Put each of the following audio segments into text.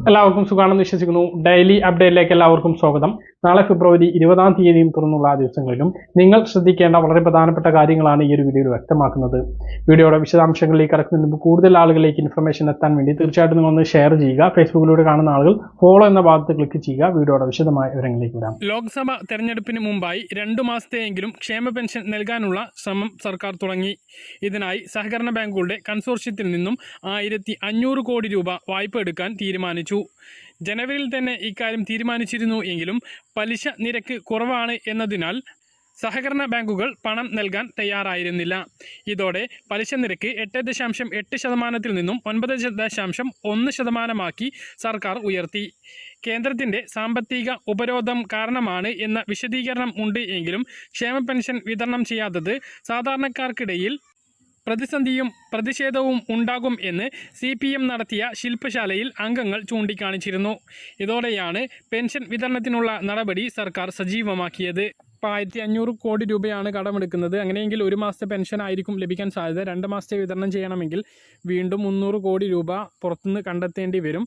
എല്ലാവർക്കും സുഖാണെന്ന് വിശ്വസിക്കുന്നു. ഡെയിലി അപ്ഡേറ്റിലേക്ക് എല്ലാവർക്കും സ്വാഗതം. നാളെ ഫെബ്രുവരി 20-ാം തീയതിയും തുറന്നുള്ള ദിവസങ്ങളിലും നിങ്ങൾ ശ്രദ്ധിക്കേണ്ട വളരെ പ്രധാനപ്പെട്ട കാര്യങ്ങളാണ് ഈ ഒരു വീഡിയോയിൽ വ്യക്തമാക്കുന്നത്. വീഡിയോയുടെ വിശദാംശങ്ങളിലേക്ക് കടക്കുന്നതിന് മുമ്പ് കൂടുതൽ ആളുകളിലേക്ക് ഇൻഫർമേഷൻ എത്താൻ വേണ്ടി തീർച്ചയായിട്ടും നിങ്ങളൊന്ന് ഷെയർ ചെയ്യുക. ഫേസ്ബുക്കിലൂടെ കാണുന്ന ആളുകൾ ഫോളോ എന്ന ഭാഗത്ത് ക്ലിക്ക് ചെയ്യുക. വീഡിയോയുടെ വിശദമായ വിവരങ്ങളിലേക്ക് വരാം. ലോക്സഭ തെരഞ്ഞെടുപ്പിന് മുമ്പായി 2 മാസത്തെയെങ്കിലും ക്ഷേമ പെൻഷൻ നൽകാനുള്ള ശ്രമം സർക്കാർ തുടങ്ങി. ഇതിനായി സഹകരണ ബാങ്കുകളുടെ കൺസോർഷ്യത്തിൽ നിന്നും 1500 കോടി രൂപ വായ്പ എടുക്കാൻ തീരുമാനിച്ചു. ജനുവരിയിൽ തന്നെ ഇക്കാര്യം തീരുമാനിച്ചിരുന്നു എങ്കിലും പലിശ നിരക്ക് കുറവാണ് എന്നതിനാൽ സഹകരണ ബാങ്കുകൾ പണം നൽകാൻ തയ്യാറായിരുന്നില്ല. ഇതോടെ പലിശ നിരക്ക് 8.8% നിന്നും 9.1% സർക്കാർ ഉയർത്തി. കേന്ദ്രത്തിൻ്റെ സാമ്പത്തിക ഉപരോധം കാരണമാണ് എന്ന വിശദീകരണം ഉണ്ട് എങ്കിലും ക്ഷേമ പെൻഷൻ വിതരണം ചെയ്യാത്തത് സാധാരണക്കാർക്കിടയിൽ പ്രതിസന്ധിയും പ്രതിഷേധവും ഉണ്ടാകും എന്ന് CPM നടത്തിയ ശില്പശാലയിൽ അംഗങ്ങൾ ചൂണ്ടിക്കാണിച്ചിരുന്നു. ഇതോടെയാണ് പെൻഷൻ വിതരണത്തിനുള്ള നടപടി സർക്കാർ സജീവമാക്കിയത്. 1500 കോടി രൂപയാണ് കടമെടുക്കുന്നത്. അങ്ങനെയെങ്കിൽ 1 മാസത്തെ പെൻഷൻ ആയിരിക്കും ലഭിക്കാൻ സാധ്യത. 2 മാസത്തെ വിതരണം ചെയ്യണമെങ്കിൽ വീണ്ടും 300 കോടി രൂപ പുറത്തുനിന്ന് കണ്ടെത്തേണ്ടി വരും.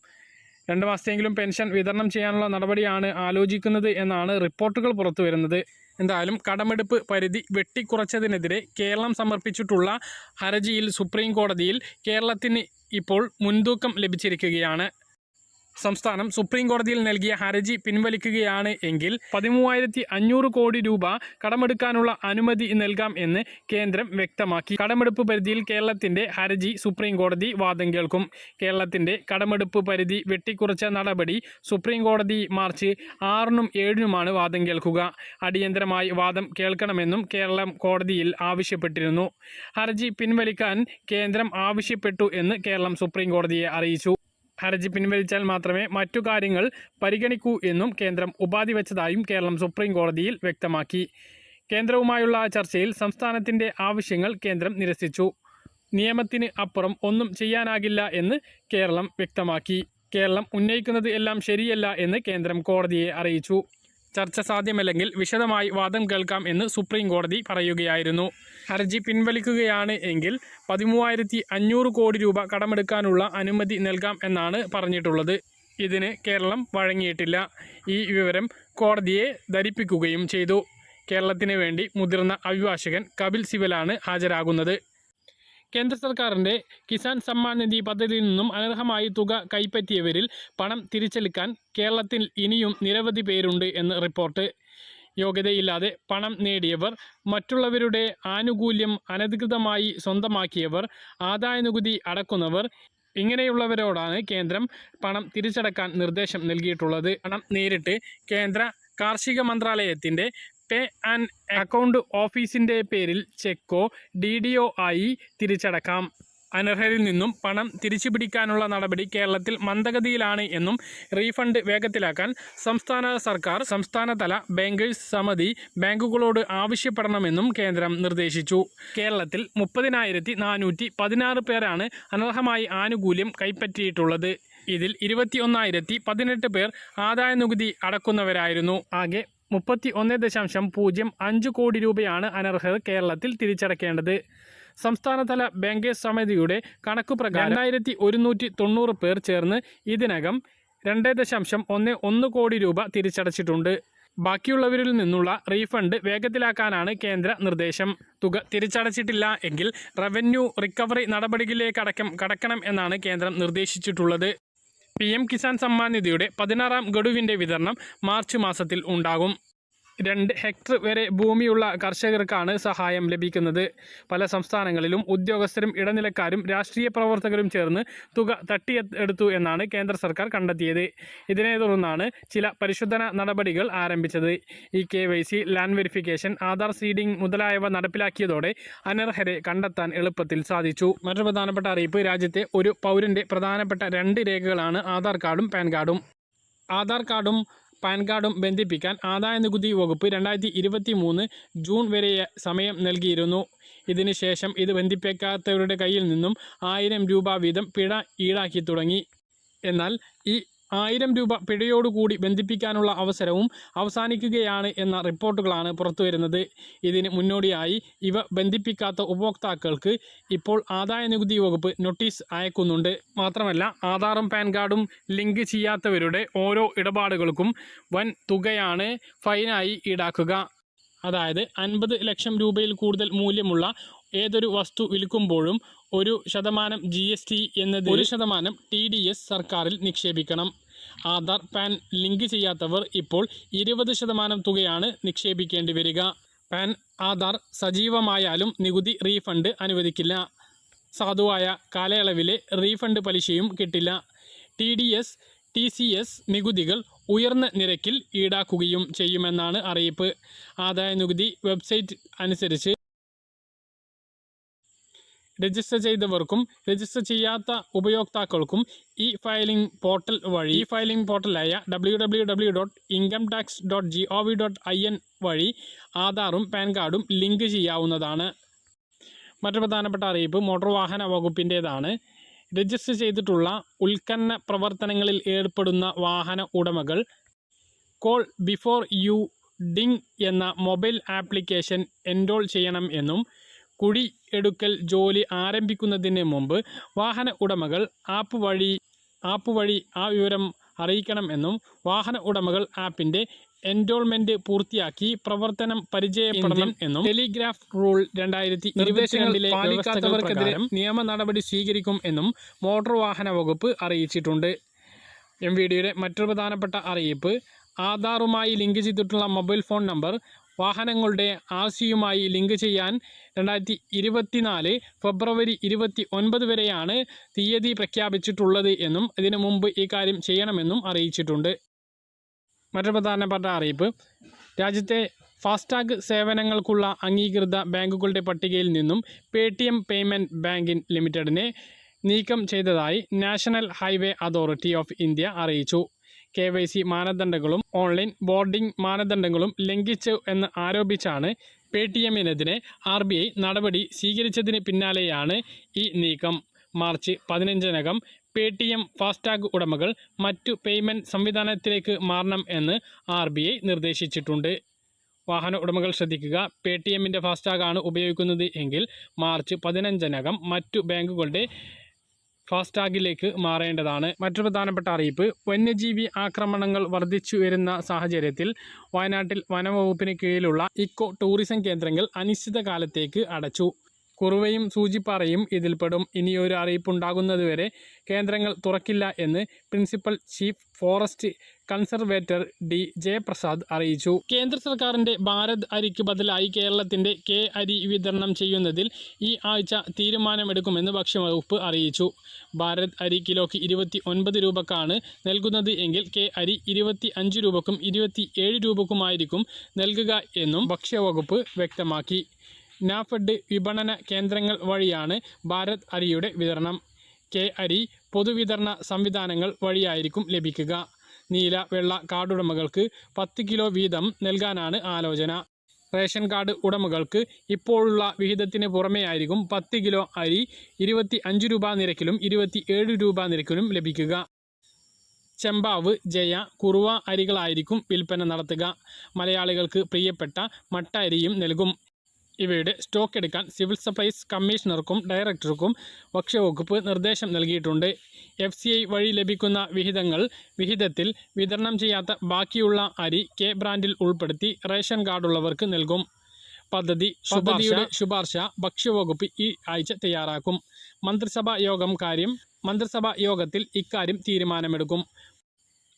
2 മാസത്തെങ്കിലും പെൻഷൻ വിതരണം ചെയ്യാനുള്ള നടപടിയാണ് ആലോചിക്കുന്നത് എന്നാണ് റിപ്പോർട്ടുകൾ പുറത്തു വരുന്നത്. എന്തായാലും കടമെടുപ്പ് പരിധി വെട്ടിക്കുറച്ചതിനെതിരെ കേരളം സമർപ്പിച്ചിട്ടുള്ള ഹർജിയിൽ സുപ്രീം കോടതിയിൽ കേരളത്തിന് ഇപ്പോൾ മുൻതൂക്കം ലഭിച്ചിരിക്കുകയാണ്. സംസ്ഥാനം സുപ്രീം കോടതിയിൽ നൽകിയ ഹർജി പിൻവലിക്കുകയാണ് എങ്കിൽ 13,500 കോടി രൂപ കടമെടുക്കാനുള്ള അനുമതി നൽകാം എന്ന് കേന്ദ്രം വ്യക്തമാക്കി. കടമെടുപ്പ് പരിധിയിൽ കേരളത്തിൻ്റെ ഹർജി സുപ്രീം കോടതി വാദം കേൾക്കും. കേരളത്തിൻ്റെ കടമെടുപ്പ് പരിധി വെട്ടിക്കുറച്ച നടപടി സുപ്രീം കോടതി മാർച്ച് 6-നും 7-നുമാണ് വാദം കേൾക്കുക. അടിയന്തരമായി വാദം കേൾക്കണമെന്നും കേരളം കോടതിയിൽ ആവശ്യപ്പെട്ടിരുന്നു. ഹർജി പിൻവലിക്കാൻ കേന്ദ്രം ആവശ്യപ്പെട്ടു എന്ന് കേരളം സുപ്രീം കോടതിയെ അറിയിച്ചു. ഹർജി പിൻവലിച്ചാൽ മാത്രമേ മറ്റു കാര്യങ്ങൾ പരിഗണിക്കൂ എന്നും കേന്ദ്രം ഉപാധി വെച്ചതായും കേരളം സുപ്രീം കോടതിയിൽ വ്യക്തമാക്കി. കേന്ദ്രവുമായുള്ള ചർച്ചയിൽ സംസ്ഥാനത്തിൻ്റെ ആവശ്യങ്ങൾ കേന്ദ്രം നിരസിച്ചു. നിയമത്തിന് അപ്പുറം ഒന്നും ചെയ്യാനാകില്ല എന്ന് കേരളം വ്യക്തമാക്കി. കേരളം ഉന്നയിക്കുന്നത് എല്ലാം ശരിയല്ല എന്ന് കേന്ദ്രം കോടതിയെ അറിയിച്ചു. ചർച്ച സാധ്യമല്ലെങ്കിൽ വിശദമായി വാദം കേൾക്കാം എന്ന് സുപ്രീം കോടതി പറയുകയായിരുന്നു. ഹർജി പിൻവലിക്കുകയാണ് എങ്കിൽ 13,500 കോടി രൂപ കടമെടുക്കാനുള്ള അനുമതി നൽകാം എന്നാണ് പറഞ്ഞിട്ടുള്ളത്. ഇതിന് കേരളം വഴങ്ങിയിട്ടില്ല. ഈ വിവരം കോടതിയെ ധരിപ്പിക്കുകയും ചെയ്തു. കേരളത്തിന് വേണ്ടി മുതിർന്ന അഭിഭാഷകൻ കപിൽ സിബലാണ് ഹാജരാകുന്നത്. കേന്ദ്ര സർക്കാരിൻ്റെ കിസാൻ സമ്മാൻ നിധി പദ്ധതിയിൽ നിന്നും അനർഹമായി തുക കൈപ്പറ്റിയവരിൽ പണം തിരിച്ചെടുക്കാൻ കേരളത്തിൽ ഇനിയും നിരവധി പേരുണ്ട് എന്ന് റിപ്പോർട്ട്. യോഗ്യതയില്ലാതെ പണം നേടിയവർ, മറ്റുള്ളവരുടെ ആനുകൂല്യം അനധികൃതമായി സ്വന്തമാക്കിയവർ, ആദായനികുതി അടക്കുന്നവർ, ഇങ്ങനെയുള്ളവരോടാണ് കേന്ദ്രം പണം തിരിച്ചടക്കാൻ നിർദ്ദേശം നൽകിയിട്ടുള്ളത്. പണം നേരിട്ട് കേന്ദ്ര കാർഷിക മന്ത്രാലയത്തിൻ്റെ പേ ആൻഡ് അക്കൗണ്ട് ഓഫീസിൻ്റെ പേരിൽ ചെക്കോ DDO ആയി തിരിച്ചടക്കാം. അനർഹരിൽ നിന്നും പണം തിരിച്ചുപിടിക്കാനുള്ള നടപടി കേരളത്തിൽ മന്ദഗതിയിലാണ് എന്നും റീഫണ്ട് വേഗത്തിലാക്കാൻ സംസ്ഥാന സർക്കാർ സംസ്ഥാനതല ബാങ്കേഴ്സ് സമിതി ബാങ്കുകളോട് ആവശ്യപ്പെടണമെന്നും കേന്ദ്രം നിർദ്ദേശിച്ചു. കേരളത്തിൽ 30,416 പേരാണ് അനർഹമായി ആനുകൂല്യം കൈപ്പറ്റിയിട്ടുള്ളത്. ഇതിൽ 21,018 പേർ ആദായനികുതി അടക്കുന്നവരായിരുന്നു. ആകെ 31.05 കോടി രൂപയാണ് അനർഹർ കേരളത്തിൽ തിരിച്ചടക്കേണ്ടത്. സംസ്ഥാനതല ബാങ്കേഴ്സ് സമിതിയുടെ കണക്കുപ്രകാരം 2,190 പേർ ചേർന്ന് ഇതിനകം 2.11 കോടി രൂപ തിരിച്ചടച്ചിട്ടുണ്ട്. ബാക്കിയുള്ളവരിൽ നിന്നുള്ള റീഫണ്ട് വേഗത്തിലാക്കാനാണ് കേന്ദ്ര നിർദ്ദേശം. തുക തിരിച്ചടച്ചിട്ടില്ല എങ്കിൽ റവന്യൂ റിക്കവറി നടപടികളിലേക്കടക്കം കടക്കണം എന്നാണ് കേന്ദ്രം നിർദ്ദേശിച്ചിട്ടുള്ളത്. PM കിസാൻ സമ്മാൻ നിധിയുടെ 16-ാം ഗഡുവിൻ്റെ വിതരണം മാർച്ച് മാസത്തിൽ ഉണ്ടാകും. 2 ഹെക്ടർ വരെ ഭൂമിയുള്ള കർഷകർക്കാണ് സഹായം ലഭിക്കുന്നത്. പല സംസ്ഥാനങ്ങളിലും ഉദ്യോഗസ്ഥരും ഇടനിലക്കാരും രാഷ്ട്രീയ പ്രവർത്തകരും ചേർന്ന് തുക തട്ടിയെടുത്തു എന്നാണ് കേന്ദ്ര സർക്കാർ കണ്ടെത്തിയത്. ഇതിനെ തുടർന്നാണ് ചില പരിശോധന നടപടികൾ ആരംഭിച്ചത്. KYC, land verification, Aadhaar seeding മുതലായവ നടപ്പിലാക്കിയതോടെ അനർഹരെ കണ്ടെത്താൻ എളുപ്പത്തിൽ സാധിച്ചു. മറ്റൊരു പ്രധാനപ്പെട്ട അറിയിപ്പ്, രാജ്യത്തെ ഒരു പൗരൻ്റെ പ്രധാനപ്പെട്ട 2 രേഖകളാണ് ആധാർ കാർഡും പാൻ കാർഡും. ആധാർ കാർഡും പാൻ കാർഡും ബന്ധിപ്പിക്കാൻ ആദായനികുതി വകുപ്പ് 2023 ജൂൺ വരെ സമയം നൽകിയിരുന്നു. ഇതിന് ശേഷം ഇത് ബന്ധിപ്പിക്കാത്തവരുടെ കയ്യിൽ നിന്നും 1000 രൂപ വീതം പിഴ ഈടാക്കി തുടങ്ങി. എന്നാൽ ഈ 1000 രൂപ പിഴയോടുകൂടി ബന്ധിപ്പിക്കാനുള്ള അവസരവും അവസാനിക്കുകയാണ് എന്ന റിപ്പോർട്ടുകളാണ് പുറത്തുവരുന്നത്. ഇതിന് മുന്നോടിയായി ഇവ ബന്ധിപ്പിക്കാത്ത ഉപഭോക്താക്കൾക്ക് ഇപ്പോൾ ആദായനികുതി വകുപ്പ് നോട്ടീസ് അയക്കുന്നുണ്ട്. മാത്രമല്ല, ആധാറും പാൻ കാർഡും ലിങ്ക് ചെയ്യാത്തവരുടെ ഓരോ ഇടപാടുകൾക്കും വൻ തുകയാണ് ഫൈനായി ഈടാക്കുക. അതായത് 50 ലക്ഷം രൂപയിൽ കൂടുതൽ മൂല്യമുള്ള ഏതൊരു വസ്തു വിൽക്കുമ്പോഴും 1% GST എന്നത് 1% TDS സർക്കാരിൽ നിക്ഷേപിക്കണം. ആധാർ പാൻ ലിങ്ക് ചെയ്യാത്തവർ ഇപ്പോൾ 20% തുകയാണ് നിക്ഷേപിക്കേണ്ടി വരിക. പാൻ ആധാർ സജീവമായാലും നികുതി റീഫണ്ട് അനുവദിക്കില്ല. സാധുവായ കാലയളവിലെ റീഫണ്ട് പലിശയും കിട്ടില്ല. TDS, TCS നികുതികൾ ഉയർന്ന നിരക്കിൽ ഈടാക്കുകയും ചെയ്യുമെന്നാണ് അറിയിപ്പ്. ആദായനികുതി വെബ്സൈറ്റ് അനുസരിച്ച് രജിസ്റ്റർ ചെയ്തവർക്കും രജിസ്റ്റർ ചെയ്യാത്ത ഉപയോക്താക്കൾക്കും ഈ ഫയലിംഗ് പോർട്ടലായ www.incometax.gov.in വഴി ആധാറും പാൻ കാർഡും ലിങ്ക് ചെയ്യാവുന്നതാണ്. മറ്റു പ്രധാനപ്പെട്ട അറിയിപ്പ് മോട്ടോർ വാഹന വകുപ്പിൻ്റേതാണ്. രജിസ്റ്റർ ചെയ്തിട്ടുള്ള ഉൽപ്പന്ന പ്രവർത്തനങ്ങളിൽ ഏർപ്പെടുന്ന വാഹന ഉടമകൾ കോൾ ബിഫോർ യു ഡിങ് എന്ന മൊബൈൽ ആപ്ലിക്കേഷൻ എൻറോൾ ചെയ്യണം എന്നും കുഴി എടുക്കൽ ജോലി ആരംഭിക്കുന്നതിന് മുമ്പ് വാഹന ഉടമകൾ ആപ്പ് വഴി ആ വിവരം അറിയിക്കണം എന്നും വാഹന ഉടമകൾ ആപ്പിൻ്റെ എൻറോൾമെൻറ്റ് പൂർത്തിയാക്കി പ്രവർത്തനം പരിചയപ്പെടണം എന്നും ടെലിഗ്രാഫ് റൂൾ 2022 പാലിക്കാത്തവർക്കെതിരെ നിയമ നടപടി സ്വീകരിക്കും എന്നും മോട്ടോർ വാഹന വകുപ്പ് അറിയിച്ചിട്ടുണ്ട്. MVDയുടെ മറ്റൊരു പ്രധാനപ്പെട്ട അറിയിപ്പ് ആധാറുമായി ലിങ്ക് ചെയ്തിട്ടുള്ള മൊബൈൽ ഫോൺ നമ്പർ വാഹനങ്ങളുടെ RCയുമായി ലിങ്ക് ചെയ്യാൻ 2024 ഫെബ്രുവരി 29 വരെയാണ് തീയതി പ്രഖ്യാപിച്ചിട്ടുള്ളത് എന്നും ഇതിനു മുമ്പ് ഈ കാര്യം ചെയ്യണമെന്നും അറിയിച്ചിട്ടുണ്ട്. മറ്റൊരു പ്രധാനപ്പെട്ട അറിയിപ്പ് രാജ്യത്തെ ഫാസ്ടാഗ് സേവനങ്ങൾക്കുള്ള അംഗീകൃത ബാങ്കുകളുടെ പട്ടികയിൽ നിന്നും പേടിഎം പേയ്മെൻറ്റ് ബാങ്ക് ലിമിറ്റഡിനെ നീക്കം ചെയ്തതായി national highway authority of India അറിയിച്ചു. KYC മാനദണ്ഡങ്ങളും ഓൺലൈൻ ബോർഡിംഗ് മാനദണ്ഡങ്ങളും ലംഘിച്ചു എന്ന് ആരോപിച്ചാണ് പേടിഎമ്മിനെതിരെ RBI നടപടി സ്വീകരിച്ചതിന് പിന്നാലെയാണ് ഈ നീക്കം. മാർച്ച് 15-നകം പേടിഎം ഫാസ്ടാഗ് ഉടമകൾ മറ്റു പേയ്മെൻറ്റ് സംവിധാനത്തിലേക്ക് മാറണം എന്ന് RBI നിർദ്ദേശിച്ചിട്ടുണ്ട്. വാഹന ഉടമകൾ ശ്രദ്ധിക്കുക. പേടിഎമ്മിൻ്റെ ഫാസ്ടാഗാണ് ഉപയോഗിക്കുന്നത് എങ്കിൽ മാർച്ച് 15-നകം മറ്റു ബാങ്കുകളുടെ ഫാസ്ടാഗിലേക്ക് മാറേണ്ടതാണ്. മറ്റൊരു പ്രധാനപ്പെട്ട അറിയിപ്പ് വന്യജീവി ആക്രമണങ്ങൾ വർദ്ധിച്ചു വരുന്ന സാഹചര്യത്തിൽ വയനാട്ടിൽ വനംവകുപ്പിന് കീഴിലുള്ള ഇക്കോ ടൂറിസം കേന്ദ്രങ്ങൾ അനിശ്ചിതകാലത്തേക്ക് അടച്ചു. കുറുവയും സൂചിപ്പാറയും ഇതിൽപ്പെടും. ഇനിയൊരു അറിയിപ്പുണ്ടാകുന്നതുവരെ കേന്ദ്രങ്ങൾ തുറക്കില്ല എന്ന് principal chief forest conservator D. Jayaprasad അറിയിച്ചു. കേന്ദ്ര സർക്കാരിൻ്റെ ഭാരത് അരിക്ക് ബദലായി കേരളത്തിൻ്റെ K അരി വിതരണം ചെയ്യുന്നതിൽ ഈ ആഴ്ച തീരുമാനമെടുക്കുമെന്ന് ഭക്ഷ്യവകുപ്പ് അറിയിച്ചു. ഭാരത് അരി കിലോയ്ക്ക് 29 രൂപക്കാണ് നൽകുന്നത് എങ്കിൽ K അരി 25 രൂപക്കും 27 രൂപക്കുമായിരിക്കും നൽകുക എന്നും ഭക്ഷ്യവകുപ്പ് വ്യക്തമാക്കി. നാഫെഡ് വിപണന കേന്ദ്രങ്ങൾ വഴിയാണ് ഭാരത് അരിയുടെ വിതരണം. K അരി പൊതുവിതരണ സംവിധാനങ്ങൾ വഴിയായിരിക്കും ലഭിക്കുക. നീല വെള്ള കാർഡുടമകൾക്ക് 10 കിലോ വീതം നൽകാനാണ് ആലോചന. റേഷൻ കാർഡ് ഉടമകൾക്ക് ഇപ്പോഴുള്ള വിഹിതത്തിന് പുറമെയായിരിക്കും 10 കിലോ അരി 25 രൂപ നിരക്കിലും 27 രൂപ നിരക്കിലും ലഭിക്കുക. ചെമ്പാവ്, ജയ, കുറുവ അരികളായിരിക്കും വിൽപ്പന നടത്തുക. മലയാളികൾക്ക് പ്രിയപ്പെട്ട മട്ട അരിയും നൽകും. ഇവയുടെ സ്റ്റോക്ക് എടുക്കാൻ സിവിൽ സപ്ലൈസ് കമ്മീഷണർക്കും ഡയറക്ടർക്കും ഭക്ഷ്യവകുപ്പ് നിർദ്ദേശം നൽകിയിട്ടുണ്ട്. FCI വഴി ലഭിക്കുന്ന വിഹിതത്തിൽ വിതരണം ചെയ്യാത്ത ബാക്കിയുള്ള അരി K ബ്രാൻഡിൽ ഉൾപ്പെടുത്തി റേഷൻ കാർഡുള്ളവർക്ക് നൽകും. പദ്ധതിയുടെ ശുപാർശ ഭക്ഷ്യവകുപ്പ് ഈ ആഴ്ച തയ്യാറാക്കും. മന്ത്രിസഭാ യോഗത്തിൽ ഇക്കാര്യം തീരുമാനമെടുക്കും.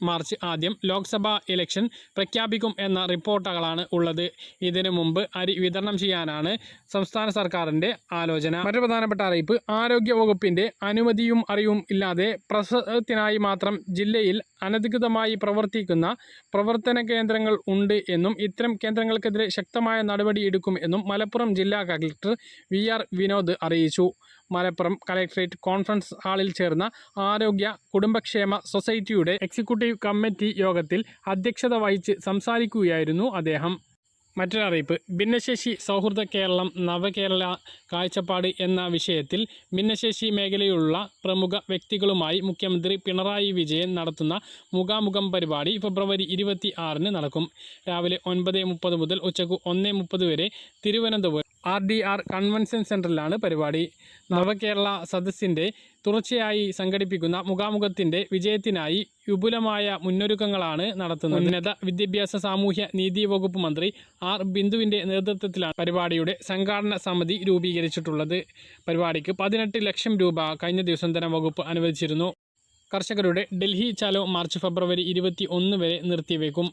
മാർച്ച് 1 ലോക്സഭാ ഇലക്ഷൻ പ്രഖ്യാപിക്കും എന്ന റിപ്പോർട്ടുകളാണ് ഉള്ളത്. ഇതിനു മുമ്പ് അരി വിതരണം ചെയ്യാനാണ് സംസ്ഥാന സർക്കാരിൻ്റെ ആലോചന. മറ്റു പ്രധാനപ്പെട്ട അറിയിപ്പ് ആരോഗ്യ വകുപ്പിൻ്റെ അനുമതിയും അറിവും ഇല്ലാതെ പ്രസവത്തിനായി മാത്രം ജില്ലയിൽ അനധികൃതമായി പ്രവർത്തിക്കുന്ന പ്രവർത്തന കേന്ദ്രങ്ങൾ ഉണ്ട് എന്നും ഇത്തരം കേന്ദ്രങ്ങൾക്കെതിരെ ശക്തമായ നടപടിയെടുക്കും എന്നും മലപ്പുറം ജില്ലാ കളക്ടർ VR വിനോദ് അറിയിച്ചു. മലപ്പുറം കളക്ടറേറ്റ് കോൺഫറൻസ് ഹാളിൽ ചേർന്ന ആരോഗ്യ കുടുംബക്ഷേമ സൊസൈറ്റിയുടെ എക്സിക്യൂട്ടീവ് കമ്മിറ്റി യോഗത്തിൽ അധ്യക്ഷത വഹിച്ച് സംസാരിക്കുകയായിരുന്നു അദ്ദേഹം. മറ്റൊരറിയിപ്പ്. ഭിന്നശേഷി സൗഹൃദ കേരളം നവകേരള കാഴ്ചപ്പാട് എന്ന വിഷയത്തിൽ ഭിന്നശേഷി മേഖലയിലുള്ള പ്രമുഖ വ്യക്തികളുമായി മുഖ്യമന്ത്രി പിണറായി വിജയൻ നടത്തുന്ന മുഖാമുഖം പരിപാടി ഫെബ്രുവരി 26 നടക്കും. രാവിലെ 9:30 മുതൽ ഉച്ചയ്ക്ക് 1:30 വരെ തിരുവനന്തപുരം RDR കൺവെൻഷൻ സെൻ്ററിലാണ് പരിപാടി. നവകേരള സദസ്സിൻ്റെ തുടർച്ചയായി സംഘടിപ്പിക്കുന്ന മുഖാമുഖത്തിൻ്റെ വിജയത്തിനായി വിപുലമായ മുന്നൊരുക്കങ്ങളാണ് നടത്തുന്നത്. ഉന്നത വിദ്യാഭ്യാസ സാമൂഹ്യ നീതി വകുപ്പ് മന്ത്രി R ബിന്ദുവിൻ്റെ നേതൃത്വത്തിലാണ് പരിപാടിയുടെ സംഘാടന സമിതി രൂപീകരിച്ചിട്ടുള്ളത്. പരിപാടിക്ക് 18 ലക്ഷം രൂപ കഴിഞ്ഞ ദിവസം ധനവകുപ്പ് അനുവദിച്ചിരുന്നു. കർഷകരുടെ ഡൽഹി ചലോ മാർച്ച് ഫെബ്രുവരി 21 വരെ നിർത്തിവെക്കും.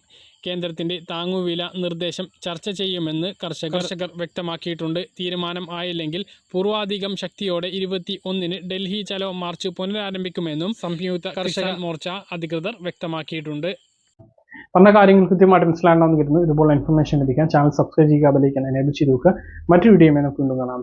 കേന്ദ്രത്തിൻ്റെ താങ്ങുവില നിർദ്ദേശം ചർച്ച ചെയ്യുമെന്ന് കർഷകർ വ്യക്തമാക്കിയിട്ടുണ്ട്. തീരുമാനം ആയില്ലെങ്കിൽ പൂർവാധികം ശക്തിയോടെ 21 ഡൽഹി ചലോ മാർച്ച് പുനരാരംഭിക്കുമെന്നും സംയുക്ത കർഷക മോർച്ച അധികൃതർ വ്യക്തമാക്കിയിട്ടുണ്ട്. പറഞ്ഞ കാര്യങ്ങൾ കൃത്യമായിട്ട് മനസ്സിലാകണമെന്ന് കരുതുന്നു. ഇതുപോലെ ഇൻഫർമേഷൻ ലഭിക്കാൻ ചാനൽ സബ്സ്ക്രൈബ് ചെയ്യുക, ബെൽ ഐക്കൺ എനേബിൾ ചെയ്ത് നോക്കുക. മറ്റൊരു വീഡിയോയുമായി നമുക്ക് വീണ്ടും കാണാം.